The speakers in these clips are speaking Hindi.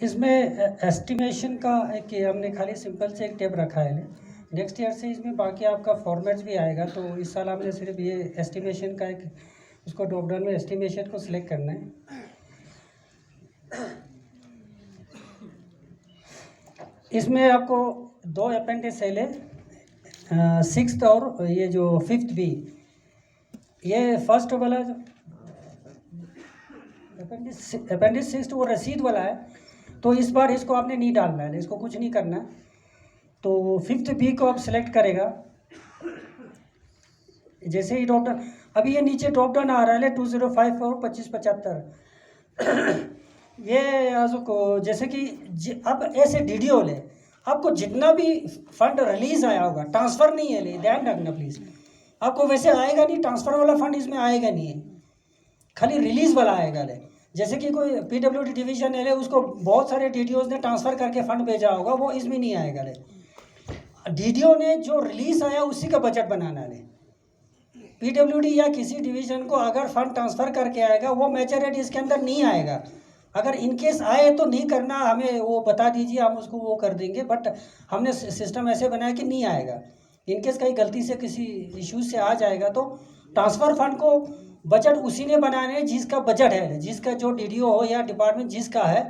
इसमें एस्टिमेशन का एक हमने खाली सिंपल से एक टेप रखा है। नेक्स्ट ईयर से इसमें बाकी आपका फॉर्मेट्स भी आएगा। तो इस साल हमने सिर्फ ये एस्टिमेशन का एक उसको ड्रॉप डाउन में एस्टिमेशन को सिलेक्ट करना है। इसमें आपको दो अपेंडिक्स सेल है, 6th और ये जो 5th भी। ये फर्स्ट वाला जो अपेंडिक्स 6 वो रसीद वाला है, तो इस बार इसको आपने नहीं डालना है, इसको कुछ नहीं करना है। तो 5th बी को आप सिलेक्ट करेगा। जैसे ही ड्रॉप डाउन, अभी ये नीचे ड्रॉप डाउन आ रहा है 205 और 2575 ये को जैसे कि अब ऐसे डीडीओ ले, आपको जितना भी फंड रिलीज आया होगा, ट्रांसफ़र नहीं है, ले ध्यान रखना प्लीज़। आपको वैसे आएगा नहीं, ट्रांसफ़र वाला फंड इसमें आएगा नहीं है, खाली रिलीज़ वाला आएगा। ले जैसे कि कोई पीडब्ल्यूडी डिवीजन है, उसको बहुत सारे डीडीओज ने ट्रांसफ़र करके फंड भेजा होगा, वो इसमें नहीं आएगा। ले डीडीओ ने जो रिलीज़ आया उसी का बजट बनाना है। पीडब्ल्यूडी या किसी डिवीज़न को अगर फंड ट्रांसफ़र करके आएगा, वो मेजॉरिटी इसके अंदर नहीं आएगा। अगर इनकेस आए तो नहीं करना, हमें वो बता दीजिए, हम उसको वो कर देंगे। बट हमने सिस्टम ऐसे बनाया कि नहीं आएगा। इनकेस कहीं गलती से किसी इश्यूज से आ जाएगा तो ट्रांसफ़र फंड को बजट उसी ने बनाने है जिसका बजट है, जिसका जो डीडीओ हो या डिपार्टमेंट जिसका है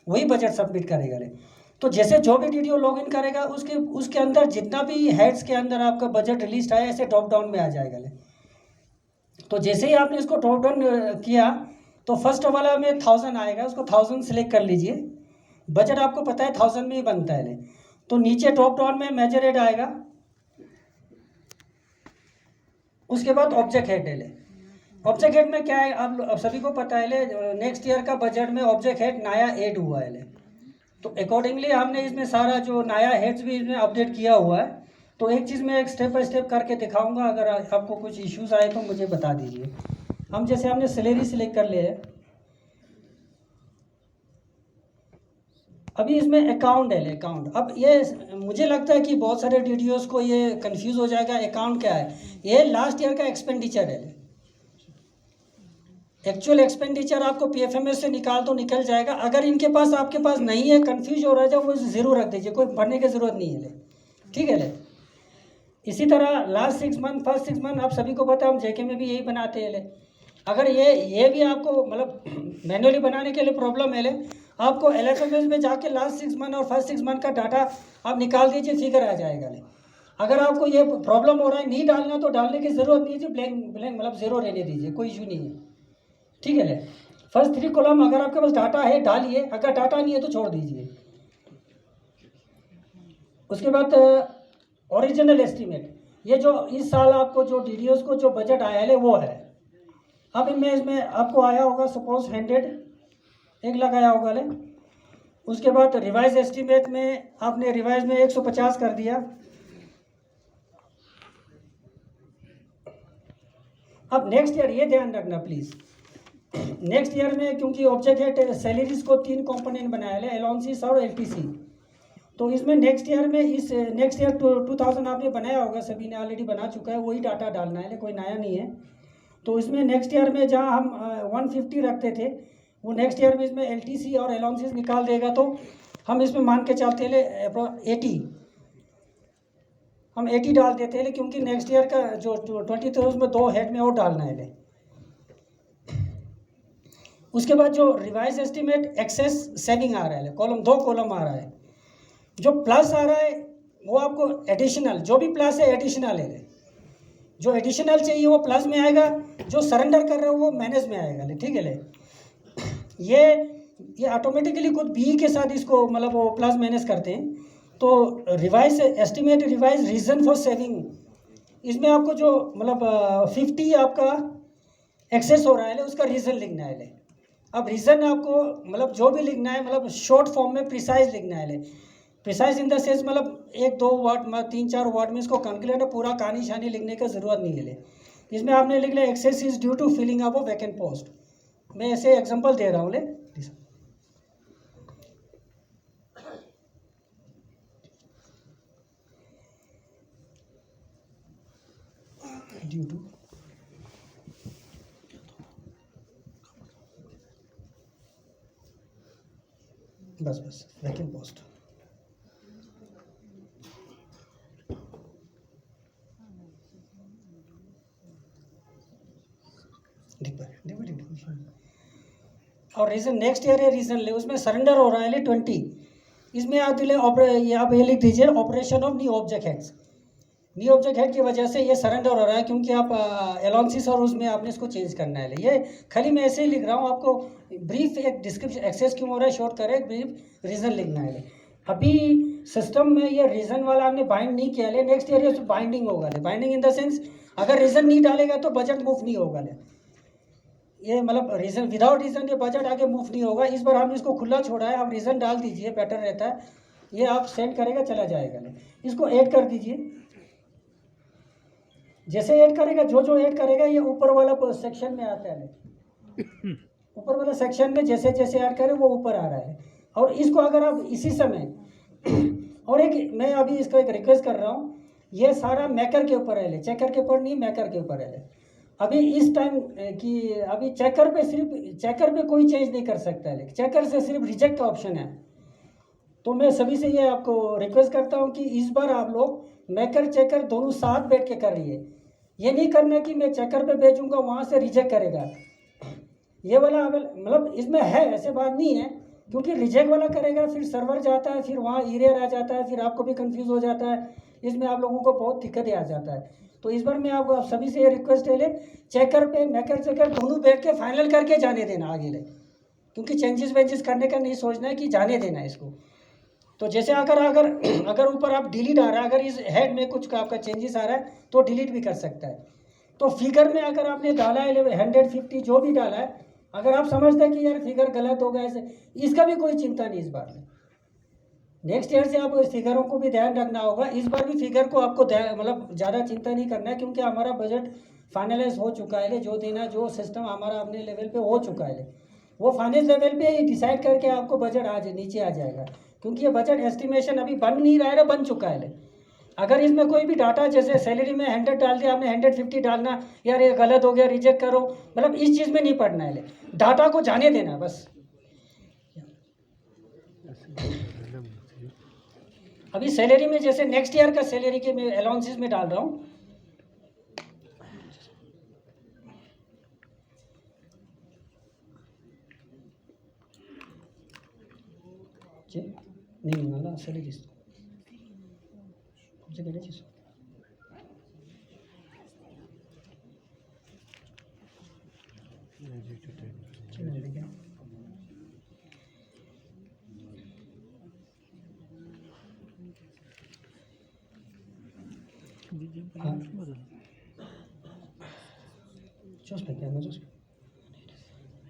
वही बजट सबमिट करेगा। तो जैसे जो भी डीडीओ लॉग इन करेगा उसके अंदर जितना भी हेड्स के अंदर आपका बजट लिस्ट आया, ऐसे ड्रॉप डाउन में आ जाएगा। तो जैसे ही आपने इसको ड्रॉप डाउन किया तो फर्स्ट वाला में 1000 आएगा, उसको 1000 सेलेक्ट कर लीजिए। बजट आपको पता है 1000 में ही बनता है। तो नीचे ड्रॉप डाउन में मेजर हेड आएगा, उसके बाद ऑब्जेक्ट हेड है। ऑब्जेक्ट हेड में क्या है, आप सभी को पता है, नेक्स्ट ईयर का बजट में ऑब्जेक्ट हेड नया ऐड हुआ है। तो अकॉर्डिंगली हमने इसमें सारा जो नया हेड्स भी इसमें अपडेट किया हुआ है। तो एक चीज़ मैं एक स्टेप बाय स्टेप करके दिखाऊंगा, अगर आपको कुछ इश्यूज आए तो मुझे बता दीजिए। हम जैसे हमने सैलरी सिलेक्ट कर लिया है, अभी इसमें अकाउंट है। अकाउंट, अब ये मुझे लगता है कि बहुत सारे डीडीओज को ये कंफ्यूज हो जाएगा, अकाउंट क्या है। ये लास्ट ईयर का एक्सपेंडिचर है। एक्चुअल एक्सपेंडिचर आपको पीएफएमएस से निकाल तो निकल जाएगा। अगर इनके पास आपके पास नहीं है, कंफ्यूज हो रहा है, वो ज़ीरो रख दीजिए, कोई भरने की ज़रूरत नहीं है। ठीक है। इसी तरह लास्ट 6 मंथ, फर्स्ट 6 मंथ, आप सभी को पता है हम जेके में भी यही बनाते हैं। अगर ये भी आपको मतलब मैन्युअली बनाने के लिए प्रॉब्लम है, आपको एलएफएमएस में जाके लास्ट 6 मंथ और फर्स्ट 6 मंथ का डाटा आप निकाल दीजिए, फिगर आ जाएगा। अगर आपको ये प्रॉब्लम हो रहा है नहीं डालना तो डालने की ज़रूरत नहीं है, ब्लैंक ब्लैंक मतलब ज़ीरो रहने दीजिए, कोई इशू नहीं है। ठीक है। फर्स्ट 3 कॉलम अगर आपके पास डाटा है डालिए, अगर डाटा नहीं है तो छोड़ दीजिए। उसके बाद ओरिजिनल एस्टीमेट, ये जो इस साल आपको जो डीडीओज को जो बजट आया है वो है। अब इसमें आपको आया होगा सपोज 100 1 लाख आया होगा। उसके बाद रिवाइज एस्टीमेट में आपने रिवाइज में 150 कर दिया। अब नेक्स्ट ईयर ये ध्यान रखना प्लीज़, नेक्स्ट ईयर में क्योंकि ऑब्जेक्ट है सैलरीज को 3 कंपोनेंट बनाया है, अलाउंसेस और एलटीसी। तो इसमें नेक्स्ट ईयर में इस नेक्स्ट ईयर 2000 आपने बनाया होगा, सभी ने ऑलरेडी बना चुका है, वही डाटा डालना है, कोई नया नहीं है। तो इसमें नेक्स्ट ईयर में जहाँ हम 150 रखते थे, वो नेक्स्ट ईयर में इसमें एलटीसी और अलाउंसेस निकाल देगा। तो हम इसमें मान के चलते हैं 80, हम 80 डाल देते हैं, क्योंकि नेक्स्ट ईयर का जो 20 थे उसमें 2 हेड में और डालना है। उसके बाद जो रिवाइज एस्टीमेट एक्सेस सेविंग आ रहा है, कॉलम 2 कॉलम आ रहा है। जो प्लस आ रहा है वो आपको एडिशनल, जो भी प्लस है एडिशनल है। जो एडिशनल चाहिए वो प्लस में आएगा, जो सरेंडर कर रहे हो वो माइनस में आएगा। ठीक है। ये ऑटोमेटिकली खुद बी के साथ इसको मतलब वो प्लस माइनस करते हैं। तो revise estimate revise reason for saving, इसमें आपको जो मतलब 50 आपका एक्सेस हो रहा है उसका रीज़न लिखना है। अब रीज़न आपको मतलब जो भी लिखना है, मतलब शॉर्ट फॉर्म में प्रिसाइज लिखना है। प्रिसाइज इन द सेंस मतलब 1-2 वर्ड में 3-4 वर्ड में इसको कंक्लूड, पूरा कहानी शानी लिखने की ज़रूरत नहीं है। इसमें आपने लिख लिया excess is due to filling up vacant post. मैं ऐसे एग्जांपल दे रहा हूँ। ड्यू टू बस बस वैक्यूम पोस्ट। और रीज़न नेक्स्ट ईयर है, रीज़न ले उसमें सरेंडर हो रहा है ले 20। इसमें आप दिले आप ये लिख दीजिए operation of new object heads. New object head की वजह से ये सरेंडर हो रहा है, क्योंकि आप एलाउंसिस और उसमें आपने इसको चेंज करना है। ये खाली मैं ऐसे ही लिख रहा हूँ, आपको ब्रीफ एक डिस्क्रिप्शन एक्सेस क्यों हो रहा है शॉर्ट करे ब्रीफ रीज़न लिखना है। अभी सिस्टम में ये रीज़न वाला आपने बाइंड नहीं किया ले, नेक्स्ट ईयर ये बाइंडिंग होगा ले। बाइंडिंग इन द सेंस अगर रीज़न नहीं डालेगा तो बजट मूव नहीं होगा ले। ये मतलब रीज़न विदाउट रीज़न ये बजट आगे मूव नहीं होगा। इस बार हमने इसको खुला छोड़ा है, आप रीज़न डाल दीजिए, बेटर रहता है। ये आप सेंड करेगा चला जाएगा ले। इसको ऐड कर दीजिए। जैसे ऐड करेगा जो ऐड करेगा ये ऊपर वाला सेक्शन में आता है। ऊपर वाला सेक्शन में जैसे जैसे ऐड करें वो ऊपर आ रहा है। और इसको अगर आप इसी समय और एक मैं अभी इसका एक रिक्वेस्ट कर रहा हूँ, ये सारा मैकर के ऊपर है ले, चेकर के ऊपर नहीं, मैकर के ऊपर है ले। अभी इस टाइम कि अभी चेकर पे सिर्फ चेकर पे कोई चेंज नहीं कर सकता है, चेकर से सिर्फ रिजेक्ट का ऑप्शन है। तो मैं सभी से ये आपको रिक्वेस्ट करता हूँ कि इस बार आप लोग मैकर चेकर दोनों साथ बैठ के कर रही। ये नहीं करना कि मैं चेकर पे भेजूंगा वहाँ से रिजेक्ट करेगा। ये वाला मतलब इसमें है, ऐसे बात नहीं है, क्योंकि रिजेक्ट वाला करेगा फिर सर्वर जाता है, फिर वहाँ एरर आ जाता है, फिर आपको भी कंफ्यूज हो जाता है, इसमें आप लोगों को बहुत दिक्कत आ जाता है। तो इस बार मैं आप सभी से ये रिक्वेस्ट है ले, चेकर पे मैकर चेकर दोनों बैठ के फाइनल करके जाने देना आगे ले, क्योंकि चेंजेस वेंजेस करने का नहीं सोचना है कि जाने देना है इसको। तो जैसे अगर ऊपर आप डिलीट आ रहा है, अगर इस हेड में कुछ का आपका चेंजेस आ रहा है तो डिलीट भी कर सकता है। तो फिगर में अगर आपने डाला है 150 जो भी डाला है, अगर आप समझते हैं कि यार फिगर गलत हो गया ऐसे, इसका भी कोई चिंता नहीं इस बार में। नेक्स्ट ईयर से आपको इस फिगरों को भी ध्यान रखना होगा। इस बार भी फिगर को आपको मतलब ज़्यादा चिंता नहीं करना है, क्योंकि हमारा बजट फाइनलाइज हो चुका है, जो देना जो सिस्टम हमारा अपने लेवल पे हो चुका है, वो फाइनल लेवल पे डिसाइड करके आपको बजट नीचे आ जाएगा। क्योंकि ये बजट एस्टिमेशन अभी बन नहीं रहा है, बन चुका है। अगर इसमें कोई भी डाटा जैसे सैलरी में 100 डाल दिया आपने, 150 डालना, यार ये गलत हो गया रिजेक्ट करो, मतलब इस चीज़ में नहीं पड़ना है। डाटा को जाने देना बस। अभी सैलरी में जैसे नेक्स्ट ईयर का सैलरी के मैं अलाउंसेस में डाल रहा हूँ। नहीं मला सैलरी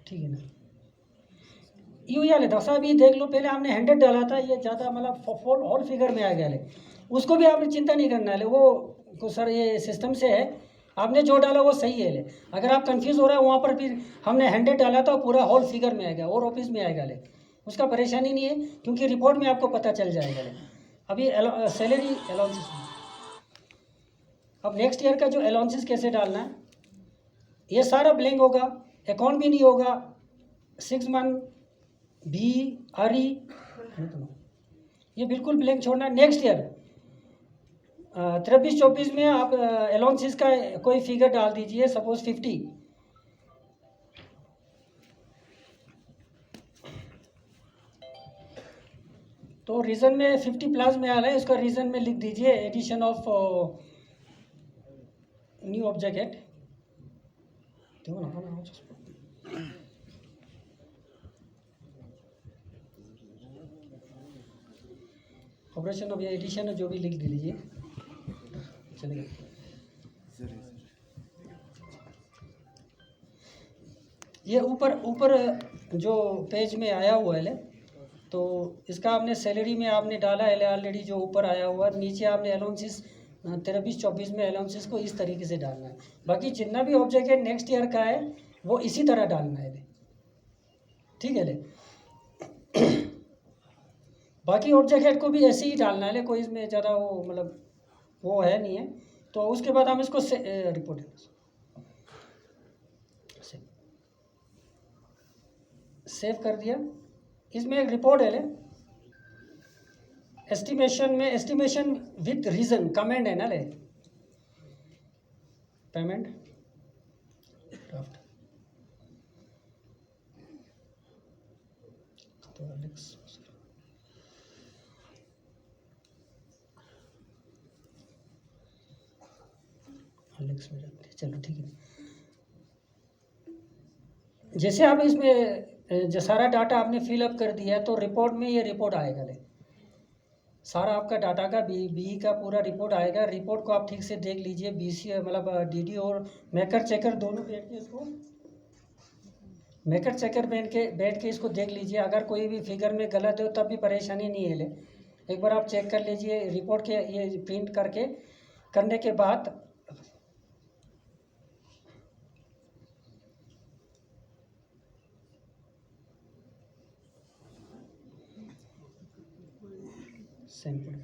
ठीक है ना, यूँ यार दसा भी देख लो, पहले हमने 100 डाला था, ये ज़्यादा मतलब फॉल ऑल फिगर में आ गया ले, उसको भी आपने चिंता नहीं करना है वो सर ये सिस्टम से है, आपने जो डाला वो सही है ले। अगर आप कंफ्यूज हो रहा है वहाँ पर फिर हमने 100 डाला था, पूरा होल फिगर में आ गया और ऑफिस में आएगा ले, उसका परेशानी नहीं है, क्योंकि रिपोर्ट में आपको पता चल जाएगा ले। अभी सैलरी अलाउंसेस, अब नेक्स्ट ईयर का जो अलाउंसेस कैसे डालना है, ये सारा ब्लैंक होगा, अकाउंट भी नहीं होगा, 6 मंथ बी आरी ये बिल्कुल ब्लैंक छोड़ना। नेक्स्ट ईयर 23-24 में आप अलाउंसेस का कोई फिगर डाल दीजिए, सपोज 50। तो रीज़न में 50 प्लस में आ रहा है, उसका रीज़न में लिख दीजिए addition of new object head. देखो ना ऑपरेशन ऑफ एडिशन है, जो भी लिख दीजिए चलेगा। ये ऊपर जो पेज में आया हुआ है तो इसका आपने सैलरी में आपने डाला है ऑलरेडी, जो ऊपर आया हुआ है, नीचे आपने अलाउंसेस 23-24 में अलाउंसेस को इस तरीके से डालना है। बाकी जितना भी ऑब्जेक्ट है नेक्स्ट ईयर का है वो इसी तरह डालना है, ठीक है ले। बाकी ऑब्जेक्ट हेड को भी ऐसे ही डालना है, कोई इसमें ज़्यादा वो मतलब वो है नहीं है। तो उसके बाद हम इसको रिपोर्ट सेव कर दिया। इसमें एक रिपोर्ट है ले, एस्टिमेशन विथ रीजन कमेंट है ना ले, पेमेंट ड्राफ्ट तो एलेक्स में रखते हैं। चलो ठीक है। जैसे आप इसमें जो सारा डाटा आपने फिलअप कर दिया है तो रिपोर्ट में ये रिपोर्ट आएगा ले, सारा आपका डाटा का बी का पूरा रिपोर्ट आएगा। रिपोर्ट को आप ठीक से देख लीजिए, बीसी मतलब डीडी और मेकर चेकर दोनों बैठ के इसको बैठ के इसको देख लीजिए। अगर कोई भी फिगर में गलत हो तब भी परेशानी नहीं है ले, एक बार आप चेक कर लीजिए रिपोर्ट के, ये प्रिंट करके करने के बाद सैंपल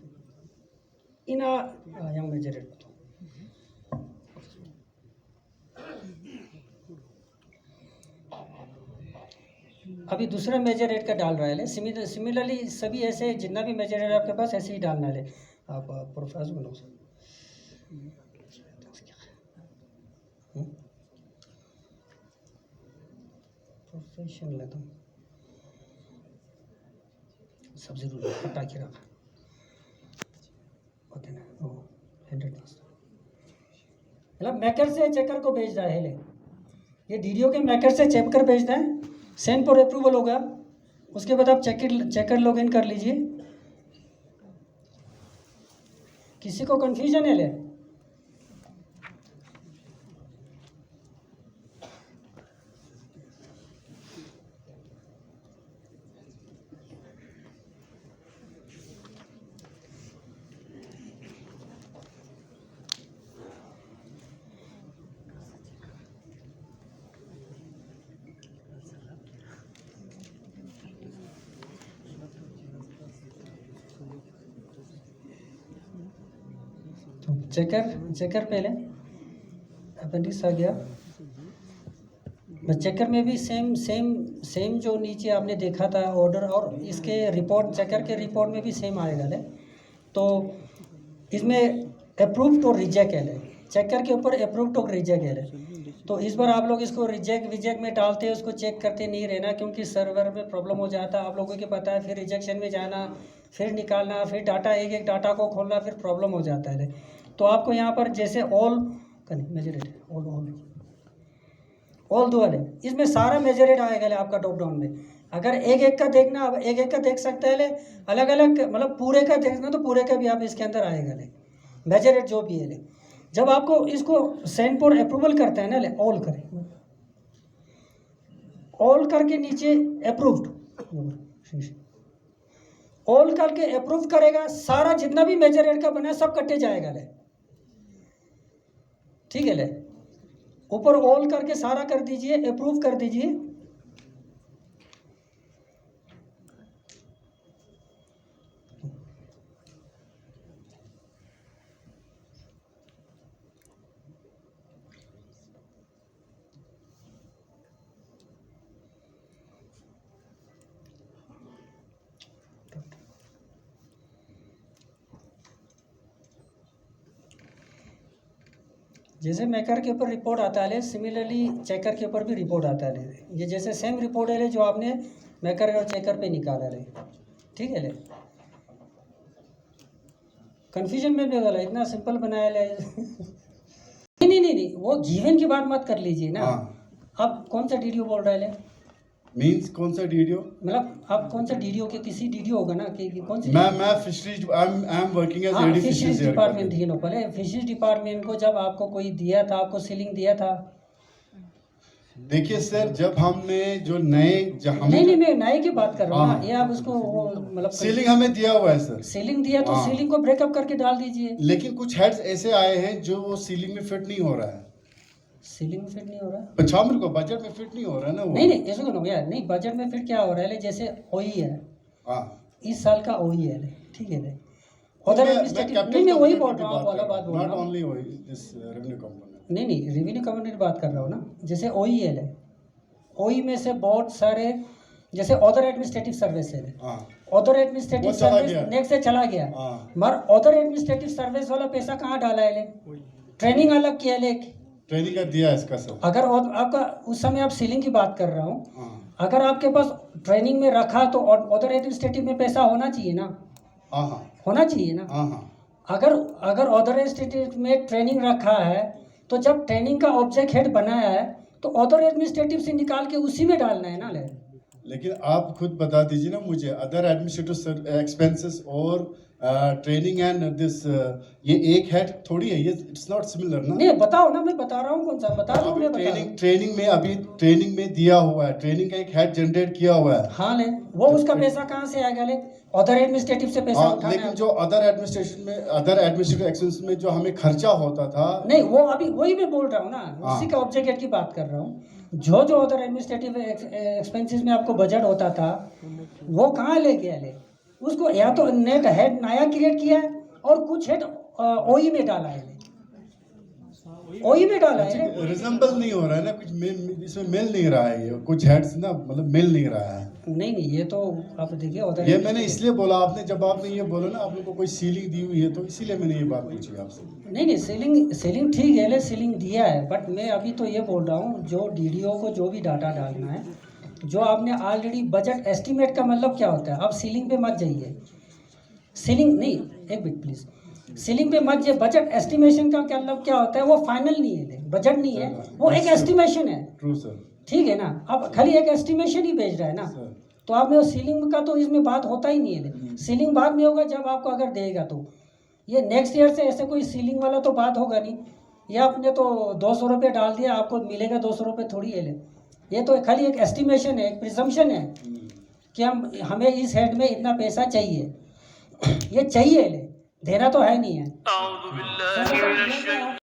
इन yang measured अभी दूसरा मेजर रेट का डाल रहा है। सिमिलरली सभी ऐसे जितना भी मेजर रेट आपके पास ऐसे ही डालना है। आप प्रोफेसर बनो प्रोफेशन लेता हूँ सब जरूरी हटा के रखा होते ना वो 100 मतलब मेकर से चेकर को भेज रहा है ले, ये डीडीओ के मेकर से चेकर भेजता है, सेंड फॉर अप्रूवल होगा। उसके बाद आप चेकर लॉगिन कर लीजिए। किसी को कन्फ्यूजन है ले? चेकर पहले अपेंडिक्स आ गया। चेकर में भी सेम जो नीचे आपने देखा था ऑर्डर, और इसके रिपोर्ट चेकर के रिपोर्ट में भी सेम आएगा ले। तो इसमें अप्रूव्ड और रिजेक्ट है, चेकर के ऊपर अप्रूव्ड और रिजेक्ट है। तो इस बार आप लोग इसको रिजेक्ट में डालते हैं, उसको चेक करते नहीं रहना क्योंकि सर्वर में प्रॉब्लम हो जाता है। आप लोगों को पता है, फिर रिजेक्शन में जाना, फिर निकालना, फिर डाटा एक डाटा को खोलना, फिर प्रॉब्लम हो जाता है। तो आपको यहाँ पर जैसे ऑल मेजरेट ऑल दो वाले, इसमें सारा मेजरेट आएगा आपका टॉप डाउन में। अगर एक का देखना, अब एक का देख सकते हैं ले, अलग अलग मतलब पूरे का देखना तो पूरे का भी आप इसके अंदर आएगा ले, मेजरेट जो भी है ले। जब आपको इसको सेंड फॉर अप्रूवल करते हैं ना ले, ऑल करें, ऑल करके नीचे अप्रूव्ड, ऑल करके अप्रूव करेगा, सारा जितना भी मेजरेट का बना है सब कटे जाएगा ले, ठीक है ले। ऊपर ऑल करके सारा कर दीजिए, अप्रूव कर दीजिए। जैसे मेकर के ऊपर रिपोर्ट आता है, सिमिलरली चेकर के ऊपर भी रिपोर्ट आता है। ये जैसे सेम रिपोर्ट है जो आपने मेकर और चेकर पे निकाला है, ठीक है ले। कन्फ्यूजन में भी वाला इतना सिंपल बनाया ले। नहीं, वो गिवन की बात मत कर लीजिए ना। आप कौन सा डीडीओ बोल रहे हैं? मींस कौन सा डीडीओ? मतलब आप कौन सा डीडीओ के किसी डीडीओ होगा ना कि कौन सी? मैं fisheries, I am working as AD fisheries department थी ना पहले। फिशरीज डिपार्टमेंट को जब आपको कोई दिया था, आपको सीलिंग दिया था। देखिए सर, जब हमने जो नए नहीं मैं नए की बात कर रहा हूँ ना, ये आप उसको मतलब सीलिंग हमें दिया हुआ है सर। सीलिंग दिया तो सीलिंग को ब्रेकअप करके डाल दीजिए। लेकिन कुछ हेड्स ऐसे आए हैं जो वो सीलिंग में फिट नहीं हो रहा है। सीलिंग में फिट नहीं हो रहा है? अच्छा, मेरे को बजट में फिट नहीं हो रहा है ना वो। नहीं ऐसा करो यार, नहीं बजट में फिट क्या हो रहा है, जैसे ओई है, इस साल का ओई है, ठीक है। उधर मैं वही बोल रहा हूँ, वाला बात बोल रहा हूँ। नहीं रेवेन्यू कंपोनेंट बात कर रहा हूँ ना। जैसे ओई है, ओई में से बहुत सारे जैसे अदर एडमिनिस्ट्रेटिव सर्विस है, हाँ अदर एडमिनिस्ट्रेटिव वो चला सर्विस गया। नेक्स्ट से चला गया, हाँ मगर अदर एडमिनिस्ट्रेटिव सर्विस वाला पैसा कहाँ डाला है ले? ट्रेनिंग अलग किया ले। ट्रेनिंग का दिया इसका सर। अगर आपका उस समय आप सीलिंग की बात कर रहा हूँ, हाँ अगर आपके पास ट्रेनिंग में रखा तो अदर एडमिनिस्ट्रेटिव में पैसा होना चाहिए ना, हाँ हाँ होना चाहिए ना। हाँ हाँ अगर अगर अदर एडमिनिस्ट्रेटिव में ट्रेनिंग रखा है तो जब ट्रेनिंग का ऑब्जेक्ट हेड बनाया है तो अदर एडमिनिस्ट्रेटिव से निकाल के उसी में डालना है ना ले। लेकिन आप खुद बता दीजिए ना मुझे, अदर एडमिनिस्ट्रेटिव एक्सपेंसेस और ट्रेनिंग एंड दिस, ये एक हेड थोड़ी है, ये इट्स नॉट सिमिलर ना। नहीं बताओ ना, मैं बता रहा हूँ कौन सा बता दो, मैं बता रहा हूँ। ट्रेनिंग में दिया हुआ है, ट्रेनिंग का एक हेड जनरेट किया हुआ है। हाँ ले, वो उसका पैसा कहाँ से आएगा ले? अदर एडमिनिस्ट्रेटिव से पैसा हाँ, उठाना लेकिन है। जो अदर एडमिनिस्ट्रेटिव एक्सपेंस में जो हमें खर्चा होता था, नहीं वो अभी वही मैं बोल रहा हूँ ना, हाँ। उसी का ऑब्जेक्ट की बात कर रहा हूँ। जो जो अदर एडमिनिस्ट्रेटिव एक्सपेंसेस में आपको बजट होता था वो कहाँ ले गया ले? उसको या तो नेट हेड नया क्रिएट किया है और कुछ हेड ओई में डाला है, ओई में डाला है। रिजेंबल नहीं हो रहा है ना, कुछ इसमें मिल नहीं रहा है, ये कुछ हेड्स ना मतलब मिल नहीं रहा है। नहीं नहीं, ये तो आप देखिए उधर ये मैंने इसलिए बोला, आपने जब आपने ये बोला ना आप लोग को कोई सीलिंग दी हुई है, तो इसीलिए मैंने ये बात पूछी आपसे। नहीं नहीं, सीलिंग ठीक है ले, सीलिंग दिया है, बट मैं अभी तो ये बोल रहा हूँ जो डीडीओ को जो भी डाटा डालना है, जो आपने ऑलरेडी बजट एस्टिमेट का मतलब क्या होता है, आप सीलिंग पे मत जाइए। सीलिंग नहीं, एक मिनट प्लीज, सीलिंग पे मत जाइए। बजट एस्टिमेशन का क्या मतलब क्या होता है, वो फाइनल नहीं है, बजट नहीं है, वो एक एस्टिमेशन है। True sir. ठीक है ना, अब खाली एक एस्टिमेशन ही भेज रहा है ना, तो आप में सीलिंग का तो इसमें बात होता ही नहीं है। सीलिंग बाद में होगा जब आपको अगर देगा तो, ये नेक्स्ट ईयर से ऐसे कोई सीलिंग वाला तो बात होगा नहीं। ये आपने तो 200 रुपये डाल दिया, आपको मिलेगा 200 रुपये थोड़ी है ले। ये तो खाली एक एस्टिमेशन है, एक प्रिजम्पशन है कि हमें इस हेड में इतना पैसा चाहिए, ये चाहिए ले, देना तो है नहीं है।